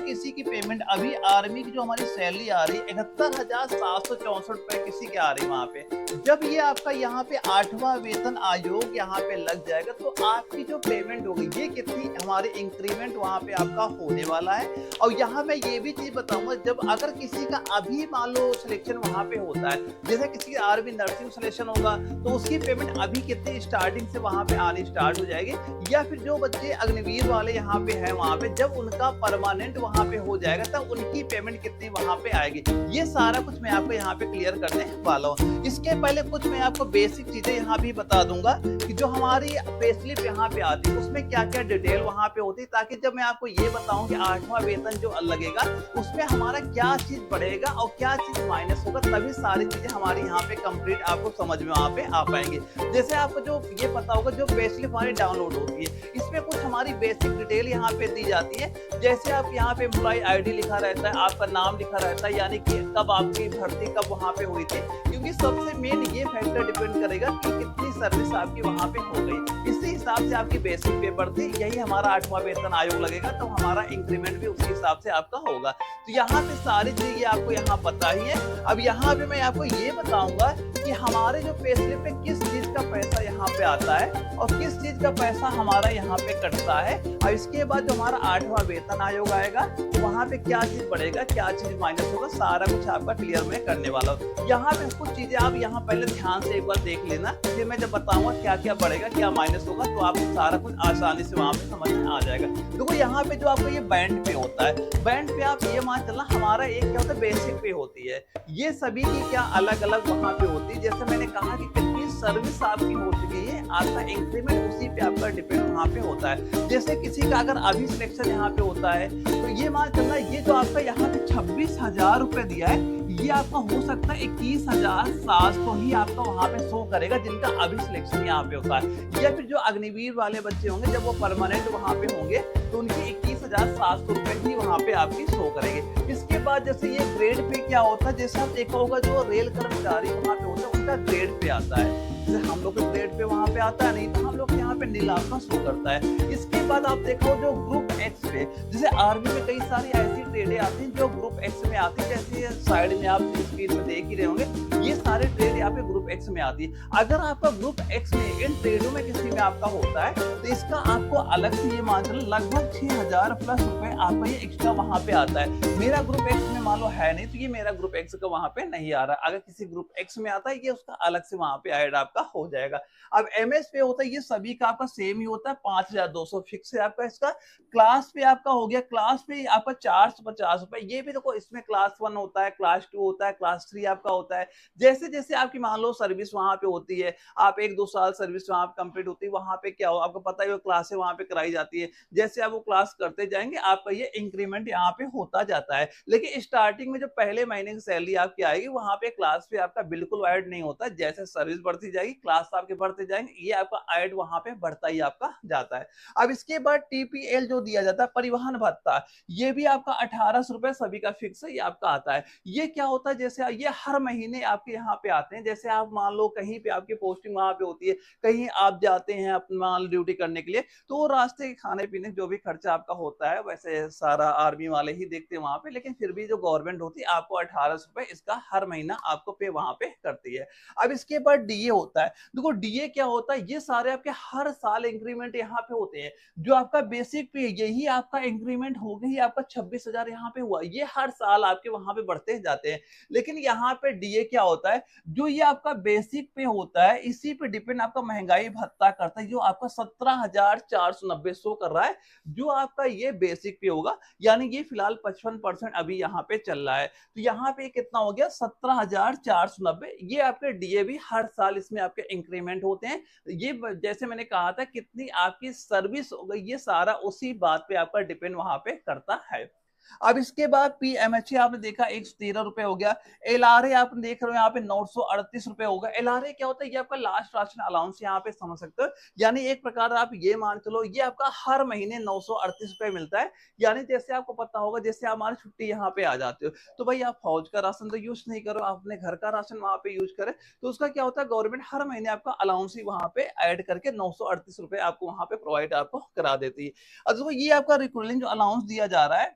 किसी की पेमेंट अभी आर्मी की जो हमारी सैलरी आ रही है 71,764 रुपए किसी की आ रही है वहां पे, जब ये आपका यहाँ पे 8वां वेतन आयोग यहाँ पे लग जाएगा तो आपकी जो पेमेंट होगी ये कितनी हमारी इंक्रीमेंट वहां पे आपका होने वाला है। और यहाँ मैं ये भी चीज बताऊंगा, जब अगर किसी का अभी मान लो सिलेक्शन वहां पे होता है, जैसे किसी का आर्मी नर्सिंग सिलेक्शन होगा तो उसकी पेमेंट अभी कितनी स्टार्टिंग से वहां पे आनी स्टार्ट हो जाएगी, या फिर जो बच्चे अग्निवीर वाले यहाँ पे हैं वहां पे जब उनका परमानेंट वहां पे हो जाएगा तब उनकी पेमेंट कितनी वहां पे आएगी, ये सारा कुछ मैं आपको यहाँ पे क्लियर करने वाला हूँ। इसके पहले कुछ मैं आपको बेसिक चीजें यहाँ भी बता दूंगा कि जो हमारी पे स्लिप यहाँ पे आती है उसमें क्या क्या डिटेल वहां पे होती है, ताकि जब मैं आपको ये बताऊं कि 8वां वेतन जो लगेगा उसमें हमारा क्या चीज बढ़ेगा और क्या चीज माइनस होगा, तभी सारी चीजें हमारी यहाँ पे कंप्लीट आपको समझ में वहां पे आ पाएंगे। जैसे आपको जो ये पता होगा जो पे स्लिप हमारी डाउनलोड होती है इसमें कुछ हमारी बेसिक डिटेल यहाँ पे दी जाती है, जैसे आप यहाँ पे एम्प्लॉय आईडी लिखा रहता है, आपका नाम लिखा रहता है, यानी कि कब आपकी भर्ती कब वहां पे हुई थी, क्योंकि सबसे मेन ये फैक्टर डिपेंड करेगा कि कितनी सर्विस आपकी वहां पे हो गई, इसी हिसाब से आपकी बेसिक पे बढ़ती, यही हमारा 8वां वेतन आयोग लगेगा तो हमारा इंक्रीमेंट भी उसी हिसाब से आपका होगा। तो यहाँ पे सारी चीजें आपको यहाँ पता ही है। अब यहाँ पे मैं आपको ये बताऊंगा कि हमारे जो पे स्लिप पे किस चीज का पैसा यहाँ पे आता है और किस चीज का पैसा हमारा यहाँ पे कटता है, और इसके बाद जो हमारा 8वां वेतन आयोग आएगा तो वहां पे क्या चीज बढ़ेगा क्या चीज माइनस होगा, सारा कुछ आपका क्लियर में करने वाला हूँ। यहाँ पे कुछ चीजें आप यहाँ पहले ध्यान से एक बार देख लेना, फिर मैं जब बताऊंगा क्या क्या बढ़ेगा क्या माइनस होगा तो आपको सारा कुछ आसानी से वहां पे समझ में आ जाएगा। देखो यहाँ पे जो आपको ये बैंड पे होता है, बैंड पे आप ये मान चलना हमारा एक क्या होता है बेसिक पे होती है, ये सभी की क्या अलग अलग वहां पे होती है। जैसे मैंने कहा कि कितनी सर्विस आपकी हो चुकी है आपका इंक्रीमेंट उसी पे आपका डिपेंड वहां पे होता है। जैसे किसी का अगर अभी सिलेक्शन यहाँ पे होता है तो ये मान चलना ये जो आपका यहाँ पे 26,000 रुपए दिया है ये आपका हो सकता है 21,700 ही आपका वहां पे शो करेगा जिनका अभी सिलेक्शन यहाँ पे होता है, या फिर जो अग्निवीर वाले बच्चे होंगे जब वो परमानेंट वहां पे होंगे तो उनकी 21,700 रुपए ही वहां पे आपकी शो करेंगे। इसके बाद जैसे ये ग्रेड पे क्या होता है, जैसे आप देखा होगा जो रेल कर्मचारी वहां पे होता है उनका ग्रेड पे आता है, जैसे हम लोग के ग्रेड पे वहां पे आता है नहीं तो हम लोग यहाँ पे नीला आपका शो करता है। इसके बाद आप देखो जो ग्रुप एक्स पे, जैसे आर्मी में कई सारी ऐसी ट्रेडें आती हैं जो ग्रुप एक्स में आती है, जैसे साइड में आप स्क्रीन में देख ही रहे होंगे ये सारे ट्रेड यहाँ पे ग्रुप एक्स में आती है। अगर आपका ग्रुप एक्स में इन ट्रेडों में किसी में आपका होता है तो इसका आपको अलग से ये मान चलो लगभग 6,000 प्लस रुपए आपका ये एक्स्ट्रा वहां पे आता है। मेरा ग्रुप एक्स में मान लो है नहीं तो ये मेरा ग्रुप एक्स का वहां पे नहीं आ रहा, अगर किसी ग्रुप एक्स में आता है ये उसका अलग से वहां पे ऐड आपका हो जाएगा। अब एमएस पे होता है ये सभी का आपका सेम ही होता है 5,200 फिक्स है आपका इसका। क्लास पे आपका हो गया, क्लास पे आपका 450 रुपए, ये भी देखो इसमें क्लास 1 होता है, क्लास 2 होता है, क्लास 3 आपका होता है। जैसे जैसे आपकी मान लो सर्विस वहां पे होती है, आप 1-2 साल सर्विस वहां पे कंप्लीट होती है, वहां पे क्या हो आपको पता है क्लासें वहां पे कराई जाती है, जैसे आप वो क्लास करते जाएंगे आपका ये इंक्रीमेंट यहाँ पे होता जाता है। लेकिन स्टार्टिंग में जो पहले महीने की सैलरी आपकी आएगी वहां पे क्लास पे आपका बिल्कुल ऐड नहीं होता, जैसे सर्विस बढ़ती जाएगी क्लास आपके बढ़ते जाएंगे ये आपका ऐड वहां पे बढ़ता ही आपका जाता है। अब इसके बाद टीपीएल जो दिया जाता है परिवहन भत्ता, ये भी आपका 1800 रुपए सभी का फिक्स है ये आपका आता है। ये क्या होता है जैसे ये हर महीने आपके यहाँ पे आते हैं, जैसे आप मान लो कहीं पे आपकी पोस्टिंग वहां पे होती है, कहीं आप जाते हैं अपना ड्यूटी करने के लिए तो रास्ते के खाने पीने जो भी खर्चा आपका होता है वैसे सारा आर्मी वाले ही देखते हैं वहां पे, लेकिन फिर भी जो गवर्नमेंट होती है आपको 1800 रुपए इसका हर महीना आपको पे वहां पे करती है। अब इसके बाद डीए होता है, देखो डीए क्या होता है ये सारे आपके हर साल इंक्रीमेंट यहाँ पे होते हैं। जो आपका बेसिक पे यही आपका इंक्रीमेंट हो गई आपका 26,000 यहाँ पे हुआ, ये हर साल आपके वहां पे बढ़ते जाते हैं। लेकिन यहाँ पे डीए क्या होता है जो ये आपका बेसिक पे होता है इसी पे डिपेंड आपका महंगाई भत्ता करता है, जो आपका 17,490 शो कर रहा है जो आपका ये बेसिक पे होगा, यानी ये फिलहाल 55% अभी यहाँ पे चल रहा है। तो यहाँ पे कितना हो गया 17,490, ये आपके डीए भी हर साल इसमें आपके इंक्रीमेंट होते हैं। ये जैसे मैंने कहा था कितनी आपकी सर्विस हो गई ये सारा उसी बात पे आपका डिपेंड वहां पे करता है। अब इसके बाद पीएमएचए आपने देखा 113 रुपए हो गया, एलआरए आप देख रहे हो यहाँ पे 938 रुपए होगा। एलआरए क्या होता है ये आपका लास्ट राशन अलाउंस यहाँ पे समझ सकते हो, यानी एक प्रकार आप ये मान चलो ये आपका हर महीने 938 रुपए मिलता है। यानी जैसे आपको पता होगा जैसे हमारी छुट्टी यहाँ पे आ जाते हो तो भाई आप फौज का राशन तो यूज नहीं करो, आप अपने घर का राशन वहां पे यूज करें, तो उसका क्या होता है गवर्नमेंट हर महीने आपका अलाउंस ही वहां पे ऐड करके 938 रुपए आपको वहां पे प्रोवाइड आपको करा देती है। अब ये आपका रिकरिंग जो अलाउंस दिया जा रहा है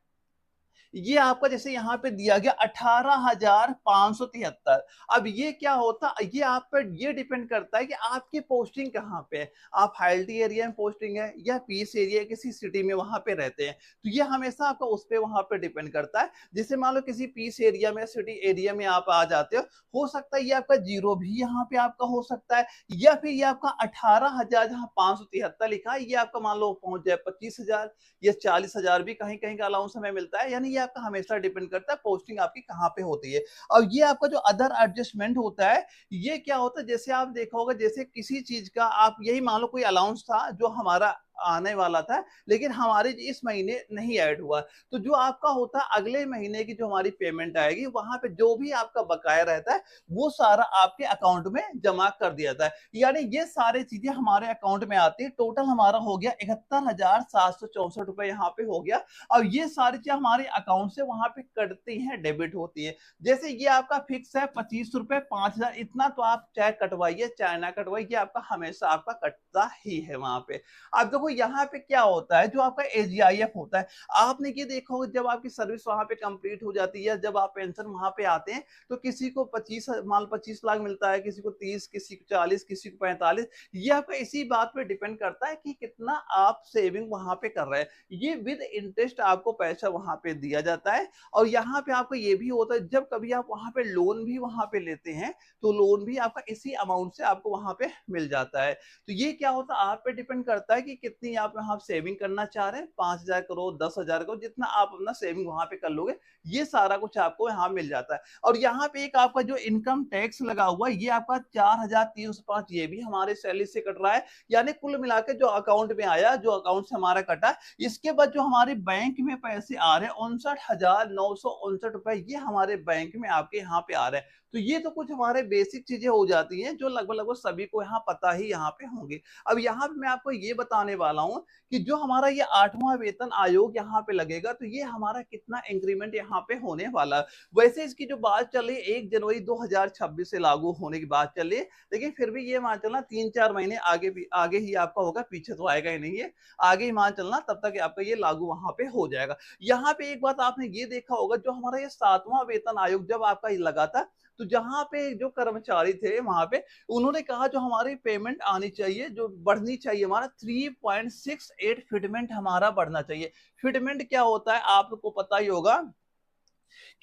ये आपका जैसे यहाँ पे दिया गया 18,573। अब ये क्या होता, ये आप पर ये डिपेंड करता है कि आपकी पोस्टिंग कहाँ पे है। आप हाइल्टी एरिया में पोस्टिंग है या पीस एरिया किसी सिटी में वहां पे रहते हैं, तो ये हमेशा आपका उस पे वहां पे डिपेंड करता है। जैसे मान लो किसी पीस एरिया में सिटी एरिया में आप आ जाते हो सकता है ये आपका जीरो भी यहाँ पे आपका हो सकता है, या फिर ये आपका 18,000 जहाँ 573 लिखा है ये आपका मान लो पहुंच जाए 25,000 या 40,000 भी कहीं कहीं का अलाउंस हमें मिलता है। यानी ये आपका हमेशा डिपेंड करता है पोस्टिंग आपकी कहाँ पे होती है। और ये आपका जो अदर एडजस्टमेंट होता है, ये क्या होता है, जैसे आप देखा होगा जैसे किसी चीज का आप यही मान लो कोई अलाउंस था जो हमारा आने वाला था लेकिन हमारे इस महीने नहीं ऐड हुआ, तो जो आपका होता है अगले महीने की जो हमारी पेमेंट आएगी वहां पे जो भी आपका बकाया रहता है वो सारा आपके अकाउंट में जमा कर दिया जाता है। यानी ये सारी चीजें हमारे अकाउंट में आती है। टोटल हमारा हो गया 71,764 रुपए यहाँ पे हो गया। और ये सारी चीजें हमारे अकाउंट से वहां पे कटती हैं, डेबिट होती है। जैसे ये आपका फिक्स है 25 रुपए 5,000, इतना तो आप चाहे कटवाइए चाहे ना कटवाइए आपका हमेशा आपका कटता ही है वहां पे। अब देखो यहाँ पे क्या होता है, जो आपका एजीआईएफ होता है, आपने ये देखा होगा जब आपकी सर्विस वहां पे कंप्लीट हो जाती है, जब आप पेंशन वहां पे आते हैं तो किसी को 25 लाख मिलता है, किसी को 30, किसी को 40, किसी को 45। ये आपका इसी बात पे डिपेंड करता है कि कितना आप सेविंग वहां पे कर रहे हैं। ये विद इंटरेस्ट आपको पैसा वहां पे दिया जाता है। और यहाँ पे आपको ये भी होता है जब कभी आप वहां पे लोन भी वहां पे लेते हैं तो लोन भी आपका इसी अमाउंट से आपको वहां पे मिल जाता है। तो ये क्या होता है आप पे डिपेंड करता है कि कितनी आप यहाँ सेविंग करना चाह रहे हैं, 5,000 करो 10,000 करो, जितना आप अपना सेविंग वहां पे कर लोगे ये सारा कुछ आपको यहाँ मिल जाता है। और यहाँ पे एक आपका जो इनकम टैक्स लगा हुआ है ये आपका 4,305 ये भी हमारे सैलरी से कट रहा है। यानी कुल मिला के जो अकाउंट में आया, जो अकाउंट से हमारा कटा, इसके बाद जो हमारे बैंक में पैसे आ रहे हैं 59,959 रुपए ये हमारे बैंक में आपके यहाँ पे आ रहे हैं। तो ये तो कुछ हमारे बेसिक चीजें हो जाती हैं जो लगभग लगभग सभी को यहाँ पता ही यहाँ पे होंगे। अब यहाँ पे मैं आपको ये बताने वाला हूँ कि जो हमारा ये 8वां वेतन आयोग यहाँ पे लगेगा तो ये हमारा कितना इंक्रीमेंट यहाँ पे होने वाला है। वैसे इसकी जो बात चल रही है 1 जनवरी 2026 से लागू होने की बात चल रही है, लेकिन फिर भी ये मान चलना 3-4 महीने आगे ही आपका होगा, पीछे तो आएगा ही नहीं है, आगे ही मान चलना तब तक आपका ये लागू वहां पे हो जाएगा। यहाँ पे एक बात आपने ये देखा होगा जो हमारा ये 7वां वेतन आयोग जब आपका लगा था तो जहां पे जो कर्मचारी थे वहां पे उन्होंने कहा जो हमारी पेमेंट आनी चाहिए जो बढ़नी चाहिए हमारा 3.68 फिटमेंट हमारा बढ़ना चाहिए। फिटमेंट क्या होता है आपको पता ही होगा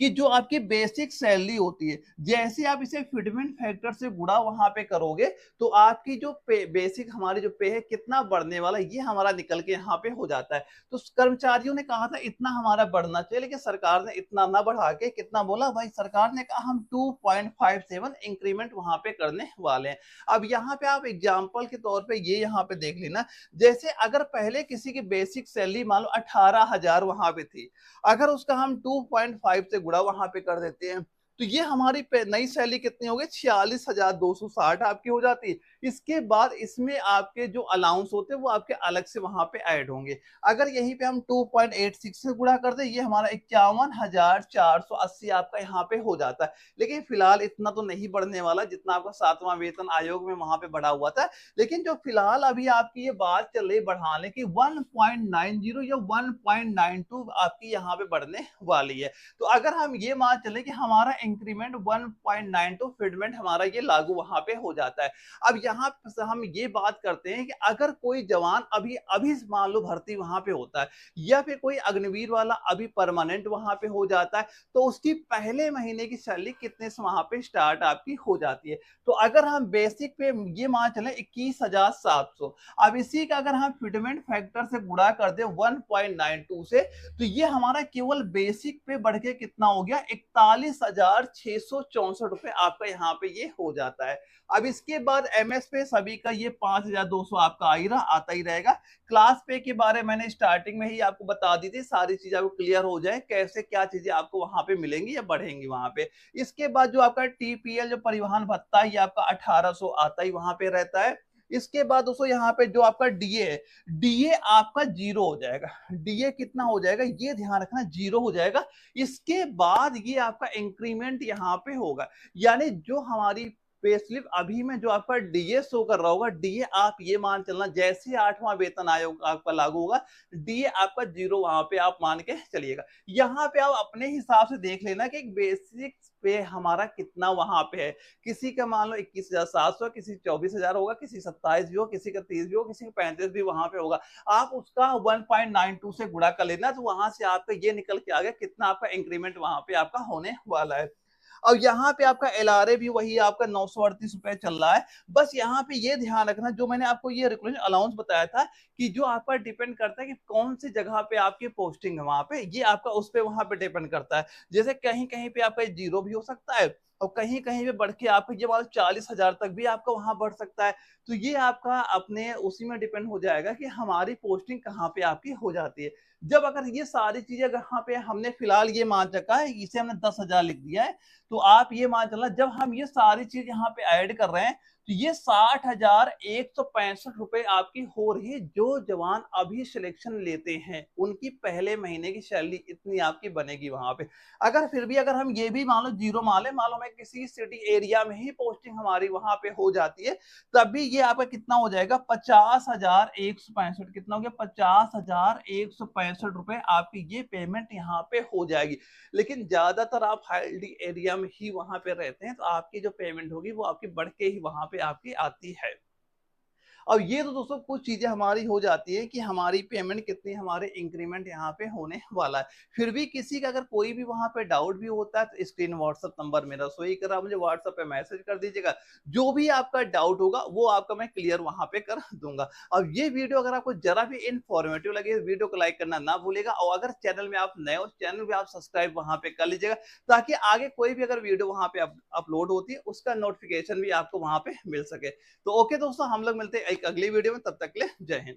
कि जो आपकी बेसिक सैलरी होती है जैसे आप इसे फिटमेंट फैक्टर से गुणा वहां पे करोगे तो आपकी जो बेसिक हमारी जो पे है कितना बढ़ने वाला ये हमारा निकल के यहाँ पे हो जाता है। तो कर्मचारियों ने कहा था इतना हमारा बढ़ना चाहिए लेकिन सरकार ने इतना ना बढ़ा के कितना बोला भाई, सरकार ने कहा हम 2.57 इंक्रीमेंट वहां पे करने वाले हैं। अब यहाँ पे आप एग्जाम्पल के तौर पर ये यहाँ पे देख लेना, जैसे अगर पहले किसी की बेसिक सैलरी मान लो 18,000 वहां पे थी, अगर उसका हम 2.5 से गुणा वहां पे कर देते हैं तो ये हमारी नई सैलरी कितनी हो गई 46,260 आपकी हो जाती है। इसके बाद इसमें आपके जो अलाउंस होते हैं वो आपके अलग से वहां पे ऐड होंगे। अगर यहीं पे हम 2.86 से गुणा कर दे ये हमारा 51,480 आपका यहाँ पे हो जाता है। लेकिन फिलहाल इतना तो नहीं बढ़ने वाला जितना आपका 7वां वेतन आयोग में वहां पे बढ़ा हुआ था। लेकिन जो फिलहाल अभी आपकी ये बात चल रही बढ़ाने की 1.90 या 1.92 आपकी यहाँ पे बढ़ने वाली है। तो अगर हम ये मान चले कि हमारा इंक्रीमेंट 1.92 फिटमेंट हमारा ये लागू वहां पे हो जाता है। अब यहाँ हम ये बात करते हैं कि अगर कोई जवान अभी अभी मान लो भर्ती वहां पे होता है या फिर कोई अग्निवीर वाला अभी परमानेंट वहां पे हो जाता है तो उसकी पहले महीने की सैलरी कितने से वहां पे स्टार्ट आपकी हो जाती है। तो अगर हम बेसिक पे ये मान चले 21,700, अब इसी का अगर हम फिटमेंट फैक्टर से गुणा कर दे 1.92 से तो ये हमारा केवल बेसिक पे बढ़ के कितना हो गया 41,664 रुपए आपका यहाँ पे ये हो जाता है। अब इसके बाद एमएस पे सभी का ये 5,200 आपका आता ही रहेगा। क्लास पे के बारे में मैंने स्टार्टिंग में ही आपको बता दी थी, सारी चीजें आपको क्लियर हो जाए कैसे क्या चीजें आपको वहां पे मिलेंगी या बढ़ेंगी वहां पे। इसके बाद जो आपका टीपीएल जो परिवहन भत्ता ये आपका 1,800 आता ही वहां पे रहता है। इसके बाद दोस्तों यहाँ पे जो आपका डीए है, डीए आपका जीरो हो जाएगा। डीए कितना हो जाएगा ये ध्यान रखना, जीरो हो जाएगा। इसके बाद ये आपका इंक्रीमेंट यहाँ पे होगा, यानी जो हमारी पे स्लिप अभी में जो आपका डीए शो कर रहा होगा, डीए आप ये मान चलना जैसे 8वां वेतन आयोग आपका लागू होगा, डीए आपका 0 वहां पे आप मान के चलिएगा। यहाँ पे आप अपने हिसाब से देख लेना कि एक बेसिक पे हमारा कितना वहां पे है। किसी का मान लो 21,700, किसी 24,000 होगा, किसी 27 भी हो, किसी का 30 भी हो, किसी का 35 भी वहां पे होगा। आप उसका 1.92 से गुणा कर लेना, तो वहां से आपका ये निकल के आ गया कितना आपका इंक्रीमेंट वहां पे आपका होने वाला है। और यहाँ पे आपका एलआरए भी वही आपका 938 रुपए चल रहा है। बस यहाँ पे ये ध्यान रखना, जो मैंने आपको ये रिक्रूटमेंट अलाउंस बताया था कि जो आपका डिपेंड करता है कि कौन सी जगह पे आपकी पोस्टिंग है, वहां पे ये आपका उस पे वहां पे डिपेंड करता है। जैसे कहीं कहीं पे आपका 0 भी हो सकता है, और कहीं कहीं पे बढ़ के आपका ये मान 40,000 तक भी आपका वहां बढ़ सकता है। तो ये आपका अपने उसी में डिपेंड हो जाएगा कि हमारी पोस्टिंग कहाँ पे आपकी हो जाती है। जब अगर ये सारी चीजें यहाँ पे हमने फिलहाल ये मान चुका है, इसे हमने 10,000 लिख दिया है, तो आप ये मान चलना जब हम ये सारी चीज यहाँ पे ऐड कर रहे हैं, तो ये 60,165 रुपए आपकी हो रही है। जो जवान अभी सिलेक्शन लेते हैं उनकी पहले महीने की सैलरी इतनी आपकी बनेगी वहां पे। अगर फिर भी अगर हम ये भी मान लो 0 मान ले, मान लो मैं किसी सिटी एरिया में ही पोस्टिंग हमारी वहां पे हो जाती है, तब भी ये आपका कितना हो जाएगा, 50,165, कितना हो गया, 50,165 रुपए आपकी ये पेमेंट यहाँ पे हो जाएगी। लेकिन ज्यादातर आप हाईली एरिया में ही वहां पे रहते हैं, तो आपकी जो पेमेंट होगी वो आपकी बढ़ के ही वहां पे आपकी आती है। अब ये तो दोस्तों कुछ चीजें हमारी हो जाती है कि हमारी पेमेंट कितनी, हमारे इंक्रीमेंट यहाँ पे होने वाला है। फिर भी किसी का अगर कोई भी वहां पे डाउट भी होता है, तो स्क्रीन व्हाट्सएप नंबर मेरा सो ही कर रहा, मुझे व्हाट्सएप पे मैसेज कर दीजिएगा। जो भी आपका डाउट होगा वो आपका मैं क्लियर वहां पे कर दूंगा। अब ये वीडियो अगर आपको जरा भी इन्फॉर्मेटिव लगे, वीडियो को लाइक करना ना भूलेगा, और अगर चैनल में आप नए हो, चैनल भी आप सब्सक्राइब वहां पे कर लीजिएगा, ताकि आगे कोई भी अगर वीडियो वहां पे अपलोड होती है उसका नोटिफिकेशन भी आपको वहां पे मिल सके। तो ओके दोस्तों, हम लोग मिलते हैं एक अगली वीडियो में, तब तक के लिए जय हिंद।